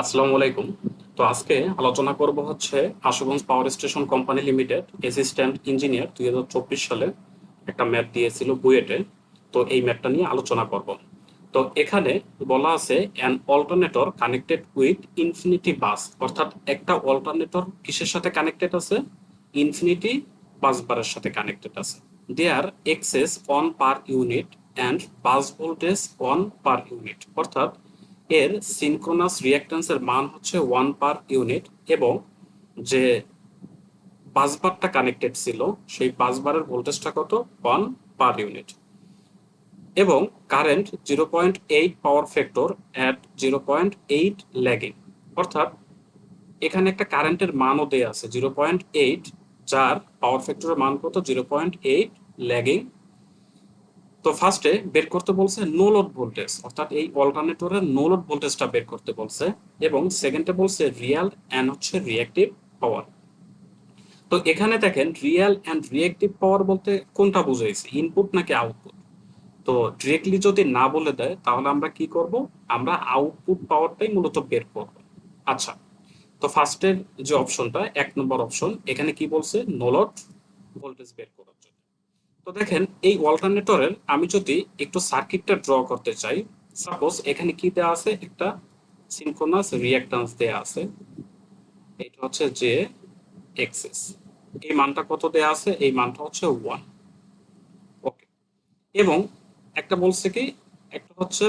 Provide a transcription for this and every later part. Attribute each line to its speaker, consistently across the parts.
Speaker 1: আসসালামু আলাইকুম। তো আজকে আলোচনা করব হচ্ছে Ashuganj power station company limited assistant engineer 2024 সালে একটা ম্যাথ দিয়েছিল বুয়েটে। তো এই ম্যাথটা নিয়ে আলোচনা করব। তো এখানে বলা আছে an alternator connected with infinity bus, অর্থাৎ একটা অল্টারনেটর কিসের সাথে কানেক্টেড আছে? ইনফিনিটি বাস বারের সাথে কানেক্টেড আছে। Their excess on per unit and bus voltage on per unit, অর্থাৎ এর সিনক্রোনাস রিঅ্যাক্ট্যান্সের মান হচ্ছে 1 পার ইউনিট, এবং যে বাসবারটা কানেক্টেড ছিল সেই বাসবারের ভোল্টেজটা কত? 1 পার ইউনিট। এবং current 0.8 power factor at 0.8 lagging, অর্থাৎ এখানে একটা কারেন্টের মানও দেয়া আছে 0.8, যার পাওয়ার ফ্যাক্টরের মান কত? 0.8 ল্যাগিং। তো ফার্স্টে বের করতে বলছে নো লোড ভোল্টেজ, অর্থাৎ এই অল্টারনেটরের নো লোড ভোল্টেজটা বের করতে বলছে। এবং সেকেন্ডে বলছে রিয়াল অ্যান্ড হচ্ছে রিঅ্যাক্টিভ পাওয়ার। তো এখানে দেখেন রিয়াল অ্যান্ড রিঅ্যাক্টিভ পাওয়ার বলতে কোনটা বুঝাইছে, ইনপুট নাকি আউটপুট? তো ডিরেক্টলি যদি না বলে দেয় তাহলে আমরা কি করব? আমরা আউটপুট পাওয়ারটাই মূলত বের করব। আচ্ছা, তো ফার্স্টের যে অপশনটা, 1 নম্বর অপশন, এখানে কি বলছে? নো লোড ভোল্টেজ বের করার জন্য। তো দেখেন এই অল্টারনেটরের আমি যদি একটু সার্কিটটা ড্র করতে চাই, সাপোজ এখানে কি দেওয়া আছে? একটা সিনক্রোনাস রিঅ্যাক্ট্যান্স দেওয়া আছে, এটা হচ্ছে যে এক্সএস। এই মানটা কত দেওয়া আছে? এই মানটা হচ্ছে 1। ওকে। এবং একটা বলছে কি, একটা হচ্ছে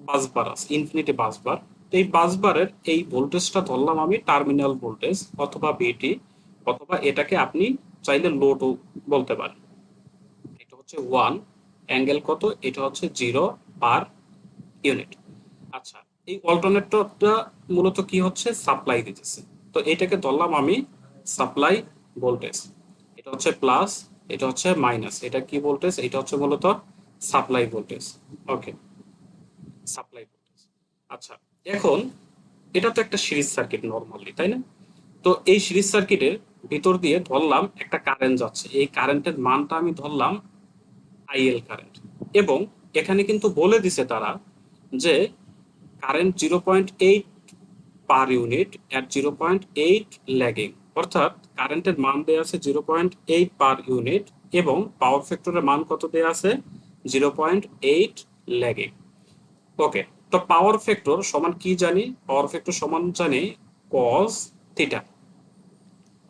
Speaker 1: বাসবার আছে, ইনফিনিটি বাসবার। তো এই বাসবারের এই ভোল্টেজটা ধরলাম আমি টার্মিনাল ভোল্টেজ অথবা ভিটি, অথবা এটাকে আপনি চাইলে লোডও বলতে পারেন। এটা হচ্ছে 1, অ্যাঙ্গেল কত? এটা হচ্ছে 0 পার ইউনিট। আচ্ছা, এই অল্টারনেটরটা মূলত কি হচ্ছে? সাপ্লাই দিতেছে। তো এটাকে ধরলাম আমি সাপ্লাই ভোল্টেজ। এটা হচ্ছে প্লাস, এটা হচ্ছে মাইনাস। এটা কি ভোল্টেজ? এটা হচ্ছে মূলত সাপ্লাই ভোল্টেজ। ওকে, সাপ্লাই ভোল্টেজ। আচ্ছা, এখন এটা তো একটা সিরিজ সার্কিট নরমালি, তাই না? তো এই সিরিজ সার্কিটের ভিতর দিয়ে ধরলাম একটা কারেন্ট যাচ্ছে, এই কারেন্টের মানটা আমি ধরলাম আইএল কারেন্ট। এবং এখানে কিন্তু বলে দিছে তারা যে current 0.8 per unit at 0.8 lagging, অর্থাৎ কারেন্টের মান দেওয়া আছে 0.8 পার ইউনিট, এবং পাওয়ার ফ্যাক্টরের মান কত দেওয়া আছে? 0.8 ল্যাগিং। ওকে। তো পাওয়ার ফ্যাক্টর সমান কি জানি? পাওয়ার ফ্যাক্টর সমান জানি কস থিটা।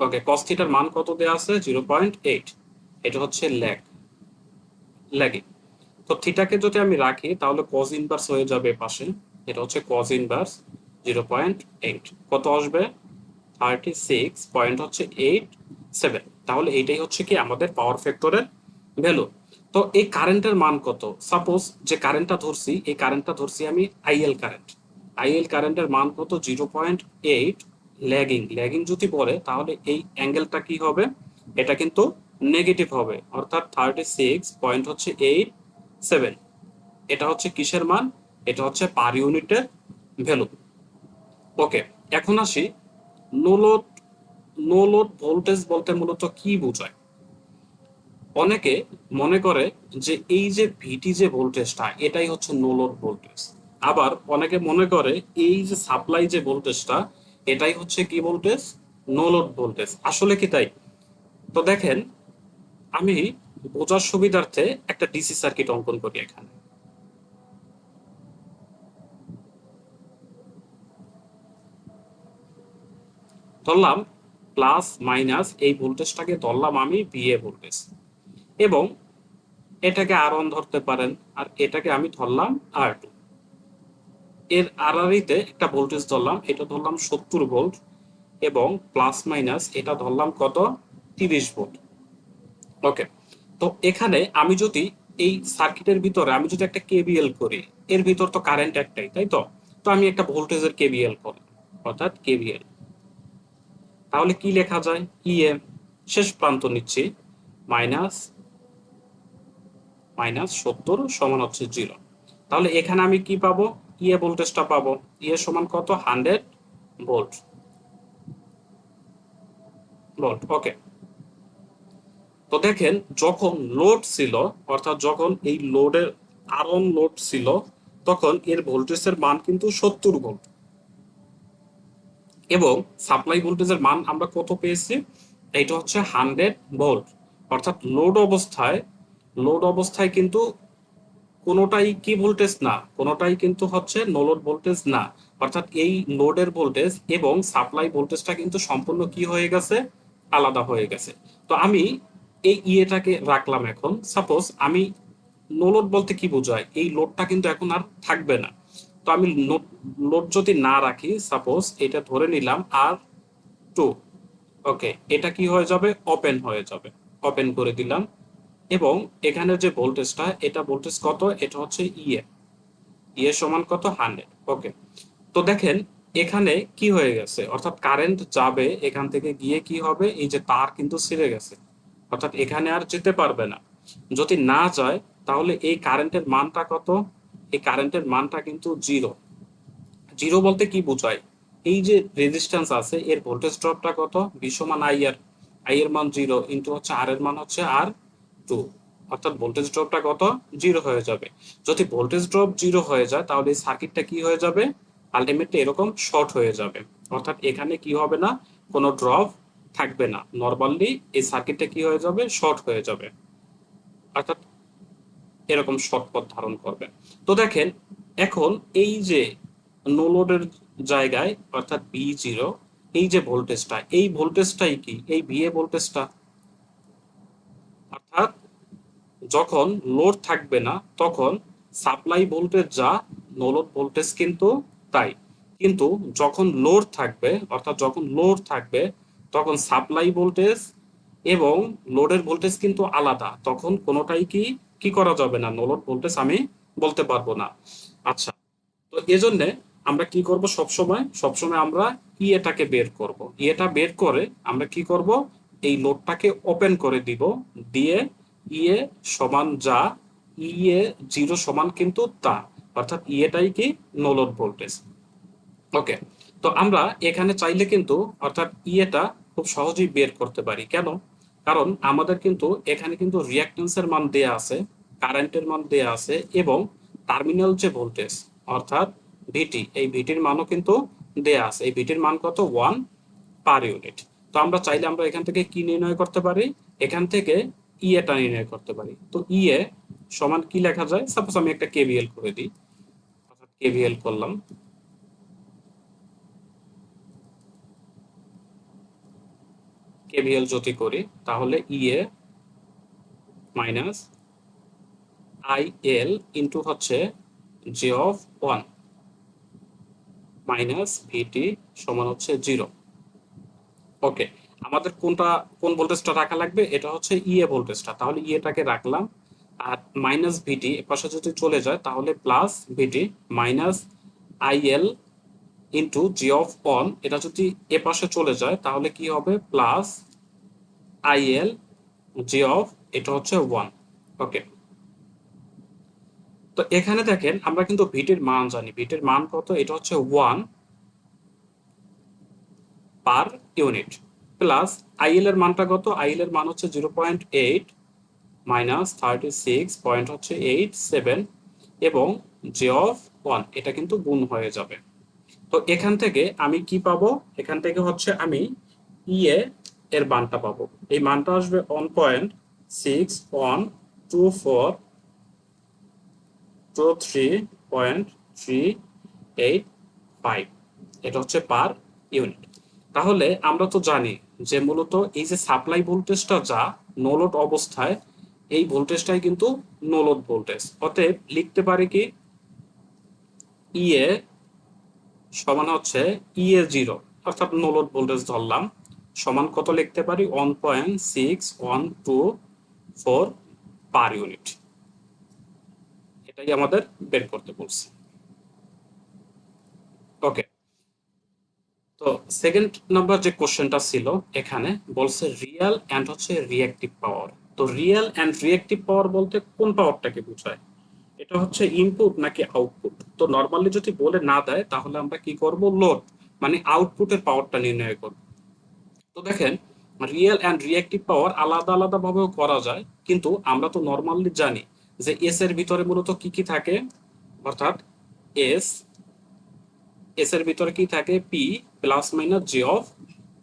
Speaker 1: ওকে, কস থিটার মান কত দেওয়া আছে? 0.8। এটা হচ্ছে ল্যাগিং। তো থিটাকে যদি আমি রাখি তাহলে কজ ইনভার্স হয়ে যাবে পাশে। এটা হচ্ছে কজ ইনভার্স 0.8, কত আসবে? 36.87। তাহলে এইটাই হচ্ছে কি আমাদের পাওয়ার ফ্যাক্টরের ভ্যালু। তো এই কারেন্টের মান কত? সাপোজ যে কারেন্টটা ধরছি, এই কারেন্টটা ধরছি আমি আইএল কারেন্ট। আইএল কারেন্টের মান কত? 0.8 ল্যাগিং। ল্যাগিং যদি পড়ে তাহলে এই অ্যাঙ্গেলটা কি হবে? এটা কিন্তু নেগেটিভ হবে, অর্থাৎ 36.87। এটা হচ্ছে কিসের মান? এটা হচ্ছে পার ইউনিটের ভ্যালু। ওকে, এখন আসি no load. No load voltage বলতে মূলত কি বোঝায়? অনেকে মনে করে যে এই যে ভিটি যে ভোল্টেজটা, এটাই হচ্ছে নো লোড ভোল্টেজ। আবার অনেকে মনে করে এই যে সাপ্লাই যে ভোল্টেজটা, এটাই হচ্ছে কি ভোল্টেজ? No load voltage. আসলে কি তাই? তো দেখেন, আমি বোঝার সুবিধার্থে একটা ডিসি সার্কিট অঙ্কন করি এখানে। ধরলাম প্লাস মাইনাস এই ভোল্টেজটাকে ধরলাম আমি ভিএ ভোল্টেজ, এবং এটাকে আর1 ধরতে পারেন, আর এটাকে আমি ধরলাম আর2। এর আড়াআড়িতে একটা ভোল্টেজ ধরলাম, এটা ধরলাম 70 ভোল্ট, এবং প্লাস মাইনাস এটা ধরলাম কত? 30 ভোল্ট। ওকে। তো এখানে আমি যদি এই সার্কিটের ভিতরে আমি যদি একটা কেবিএল করি, এর ভিতর তো কারেন্ট একটাই, তাই তো? তো আমি একটা ভোল্টেজের কেবিএল করি, অর্থাৎ কেবিএল। তাহলে কি লেখা যায়? ইএ, শেষ প্রান্ত নিচ্ছি, মাইনাস মাইনাস 70 সমান হচ্ছে 0। তাহলে এখানে আমি কি পাবো? ইএ ভোল্টেজটা পাবো। ইএ সমান কত? 100 ভোল্ট। ওকে। তো দেখেন যখন লোড ছিল, অর্থাৎ যখন এই লোডের আর1 লোড ছিল, তখন এর ভোল্টেজের মান কিন্তু 70 ভোল্ট। এবং সাপ্লাই ভোল্টেজের মান আমরা কত পেয়েছি, এটা হচ্ছে 100 ভোল্ট। অর্থাৎ লোড অবস্থায় কিন্তু কোনোটাই কি ভোল্টেজ না, কোনোটাই কিন্তু হচ্ছে নো লোড ভোল্টেজ না। অর্থাৎ এই লোডের ভোল্টেজ এবং সাপ্লাই ভোল্টেজটা কিন্তু সম্পূর্ণ কি হয়ে গেছে, আলাদা হয়ে গেছে। তো আমি এই ইয়েটাকে রাখলাম। এখন সাপোজ আমি নো লোড বলতে কি বোঝায়, এই লোডটা কিন্তু এখন আর থাকবে না। তো আমি লোড যদি না রাখি, সাপোজ এটা ধরে নিলাম আর টু, ওকে, এটা কি হয়ে যাবে, ওপেন হয়ে যাবে। ওপেন করে দিলাম এবং এখানে যে ভোল্টেজটা, এটা ভোল্টেজ কত, এটা হচ্ছে ইএ। ইএ সমান কত, 100। ওকে, তো দেখেন এখানে কি হয়ে গেছে, অর্থাৎ কারেন্ট যাবে এখান থেকে গিয়ে কি হবে, এই যে তার কিন্তু ছিঁড়ে গেছে, অর্থাৎ এখানে আর যেতে পারবে না। যদি না যায় তাহলে এই কারেন্টের মানটা কত, এই কারেন্টের মানটা কিন্তু জিরো। জিরো বলতে কি বোঝায়, এই যে রেজিস্ট্যান্স আছে এর ভোল্টেজ ড্রপটা কত, ভি সমান আই আর, আই এর মান জিরো ইন্টু হচ্ছে আর এর মান হচ্ছে আর টু, অর্থাৎ ভোল্টেজ ড্রপটা কত, জিরো হয়ে যাবে। যদি ভোল্টেজ ড্রপ জিরো হয়ে যায় তাহলে এই সার্কিটটা কি হয়ে যাবে, আলটিমেটলি এরকম শর্ট হয়ে যাবে। অর্থাৎ এখানে কি হবে না, কোনো ড্রপ থাকবে না, নর্মালি এই সার্কিটটা কি হয়ে যাবে, শর্ট হয়ে যাবে। অর্থাৎ এরকম শর্ট পথ ধারণ করবে। তো দেখেন এখন এই যে নো লোডের জায়গায় অর্থাৎ বি জিরো, এই যে ভোল্টেজটা, এই ভোল্টেজটাই কি এই ভিএ ভোল্টেজটা। অর্থাৎ যখন লোড থাকবে না তখন সাপ্লাই ভোল্টেজ যা, নো লোড ভোল্টেজ কিন্তু তাই। কিন্তু যখন লোড থাকবে, অর্থাৎ যখন লোড থাকবে তখন সাপ্লাই ভোল্টেজ এবং লোডের ভোল্টেজ কিন্তু আলাদা, তখন কোনোটাই কি কি করা যাবে না, নো লোড ভোল্টেজ আমি বলতে পারবো না। আচ্ছা, তো এজন্য আমরা কি করব, সবসময় সবসময় আমরা ইয়েটাকে বের করব। ইয়েটা বের করে আমরা কি করব, এই লোডটাকে ওপেন করে দিব, দিয়ে ইয়ে সমান যা, ইয়ে জিরো সমান কিন্তু তা, অর্থাৎ ইয়েটাই কি নো লোড ভোল্টেজ। ওকে, তো আমরা এখানে চাইলে কিন্তু অর্থাৎ ইয়েটা খুব সহজেই বের করতে পারি। কেন, কারণ আমাদের কিন্তু এখানে কিন্তু রিঅ্যাকট্যান্সের মান দেয়া আছে, কারেন্টের মান দেয়া আছে এবং টার্মিনাল যে ভোল্টেজ অর্থাৎ ভিটি, এই ভিটির মানও কিন্তু দেয়া আছে। এই ভিটির মান কত, 1 পার ইউনিট। তো আমরা চাইলে আমরা এখান থেকে কি নির্ণয় করতে পারি, এখান থেকে ইএটা নির্ণয় করতে পারি। তো ইএ সমান কি লেখা যায়, সাপোজ আমি একটা কেভিএল করে দিই, অর্থাৎ কেভিএল করলাম। কেভিএল যদি করি তাহলে ইএ মাইনাস আই এল ইন্টু হচ্ছে জে অফ ওয়ান মাইনাস ভিটি সমান হচ্ছে জিরো। ওকে, আমাদের কোন ভোল্টেজটা রাখা লাগবে, এটা হচ্ছে ইএ ভোল্টেজটা, তাহলে ইএটাকে রাখলাম। আর মাইনাস ভিটি এপাশে যদি চলে যায় তাহলে plus VT minus IL into G of one, এটা যদি এপাশে চলে যায় তাহলে কি হবে, প্লাস আইএল জি অফ, এটা হচ্ছে ওয়ান। ওকে, তো এখানে দেখেন আমরা কিন্তু ভিটির মান জানি, ভিটির মান কত, এটা হচ্ছে 1 পার ইউনিট, প্লাস আইএল এর মানটা কত, আইএল এর মান হচ্ছে 0.8 মাইনাস 36 হচ্ছে 87 এবং জে অফ ওয়ান, এটা কিন্তু গুণ হয়ে যাবে। তো এখান থেকে আমি কি পাবো, এখান থেকে হচ্ছে আমি ইএ এর মানটা পাবো, এই মানটা আসবে 1.6123.385, এটা হচ্ছে পার ইউনিট। তাহলে আমরা তো জানি যে মূলত এই যে সাপ্লাই ভোল্টেজটা যা নো লোড অবস্থায়, এই ভোল্টেজটাই কিন্তু নো লোড ভোল্টেজ। অতএব লিখতে পারি কি, ইএ সমান হচ্ছে ইএ জিরো, অর্থাৎ নো লোড ভোল্টেজ ধরলাম, সমান কত লিখতে পারি, 1.6124 পার ইউনিট। এটাই আমাদের বের করতে বলছে। ওকে, তো সেকেন্ড নাম্বার যে কোশ্চেনটা ছিল, এখানে বলছে রিয়েল অ্যান্ড হচ্ছে রিঅ্যাক্টিভ পাওয়ার। তো রিয়েল অ্যান্ড রিঅ্যাক্টিভ পাওয়ার বলতে কোন পাওয়ারটাকে বোঝায়, এটা হচ্ছে ইনপুট নাকি আউটপুট। তো নর্মালি যদি বলে না দেয় তাহলে আমরা কি করব, লোড মানে আউটপুটের পাওয়ারটা নির্ণয় করব। তো দেখেন রিয়েল অ্যান্ড রিঅ্যাক্টিভ পাওয়ার আলাদা আলাদা ভাবেও করা যায়, কিন্তু আমরা তো নর্মালি জানি যে এস এর ভিতরে মূলত কি কি থাকে, অর্থাৎ এস এস এর ভিতরে কি থাকে, P plus minus G of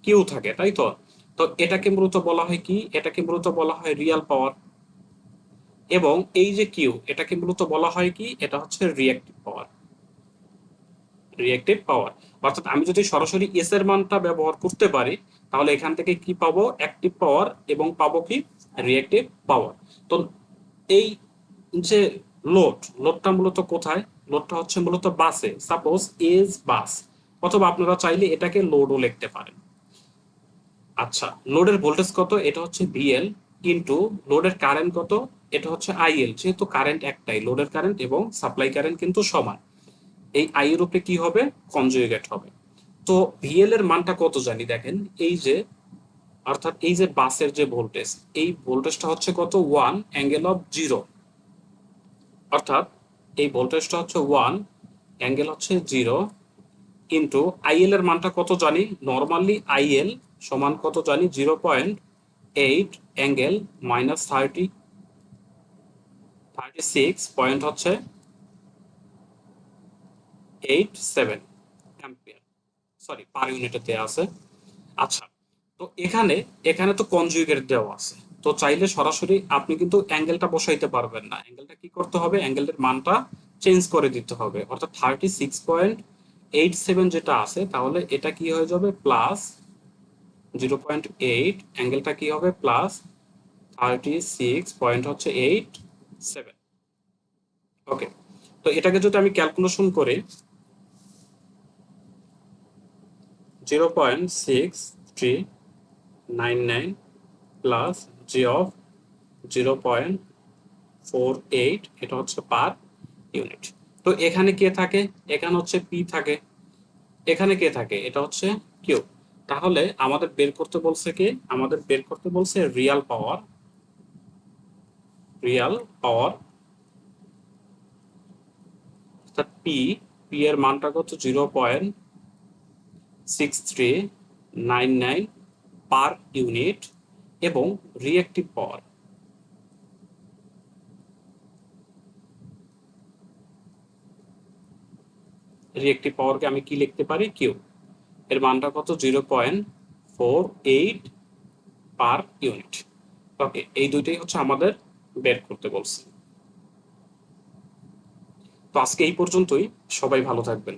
Speaker 1: Q থাকে, তাই তো? তো এটাকে মূলত বলা হয় কি, এটাকে মূলত বলা হয় রিয়াল পাওয়ার। এবং এই যে কিউ, এটাকে মূলত বলা হয় কি, এটা হচ্ছে রিঅ্যাক্টিভ পাওয়ার। রিঅ্যাক্টিভ পাওয়ার অর্থাৎ আমি যদি সরাসরি এস এর মানটা ব্যবহার করতে পারি, তাহলে এখান থেকে কি পাবো, অ্যাক্টিভ পাওয়ার, এবং পাবো কি, রিঅ্যাক্টিভ পাওয়ার। তো এই যে লোডটা মূলত কোথায়, লোডটা হচ্ছে মূলত বাসে, সাপোজ এজ বাস, অথবা আপনারা চাইলে এটাকে লোডও লিখতে পারেন। আচ্ছা, লোডের ভোল্টেজ কত, এটা হচ্ছে ভিএল, ইনটু লোডের কারেন্ট কত, এটা হচ্ছে আইএল। যেহেতু কারেন্ট একটাই, লোডের কারেন্ট এবং সাপ্লাই কারেন্ট কিন্তু সমান, এই আই এর উপরে কি হবে, কনজুগেট হবে। তো ভিএল এর মানটা কত জানি, দেখেন এই যে, অর্থাৎ এই যে বাসের যে ভোল্টেজ, এই ভোল্টেজটা হচ্ছে কত, 1 অ্যাঙ্গেল অফ 0, অর্থাৎ এই ভোল্টেজটা হচ্ছে 1 অ্যাঙ্গেল হচ্ছে 0, ইন্টু আইএল এর মানটা কত জানি, নর্মালি আইএল সমান কত জানি, 0.8 অ্যাঙ্গেল 36 পয়েন্ট হচ্ছে 87 অ্যাম্পিয়ার, সরি পার ইউনিটে দেওয়া আছে। আচ্ছা, তো এখানে এখানে তো কনজুগেট দেওয়া আছে, তো চাইলে সরাসরি আপনি কিন্তু অ্যাঙ্গেলটা বসাইতে পারবেন না, অ্যাঙ্গেলটা কি করতে হবে, অ্যাঙ্গেলের মানটা চেঞ্জ করে দিতে হবে, অর্থাৎ 36.87 যেটা আছে, তাহলে এটা কি হয়ে যাবে, প্লাস 0.8, অ্যাঙ্গেলটা কি হবে, প্লাস 36.87। ওকে, তো এটাকে যদি আমি ক্যালকুলেশন করি, 0.6399 প্লাস জি অফ 0.48, এটা হচ্ছে পার ইউনিট। তো এখানে কে থাকে, এখানে হচ্ছে পি থাকে, এখানে কে থাকে, এটা হচ্ছে কিউ। তাহলে আমাদের বের করতে বলছে কি, আমাদের বের করতে বলছে রিয়াল পাওয়ার, রিয়াল পাওয়ার, অর্থাৎ পি, পি এর মানটা কত, 0.6399 পার ইউনিট, এবং রিঅ্যাক্টিভ পাওয়ার, রিঅ্যাক্টিভ পাওয়ারকে আমি কি লিখতে পারি, কিউ, এর মানটা কত, 0.48 পার ইউনিট। ওকে, এই দুইটাই হচ্ছে আমাদের বের করতে বলছে। তো আজকে এই পর্যন্তই, সবাই ভালো থাকবেন।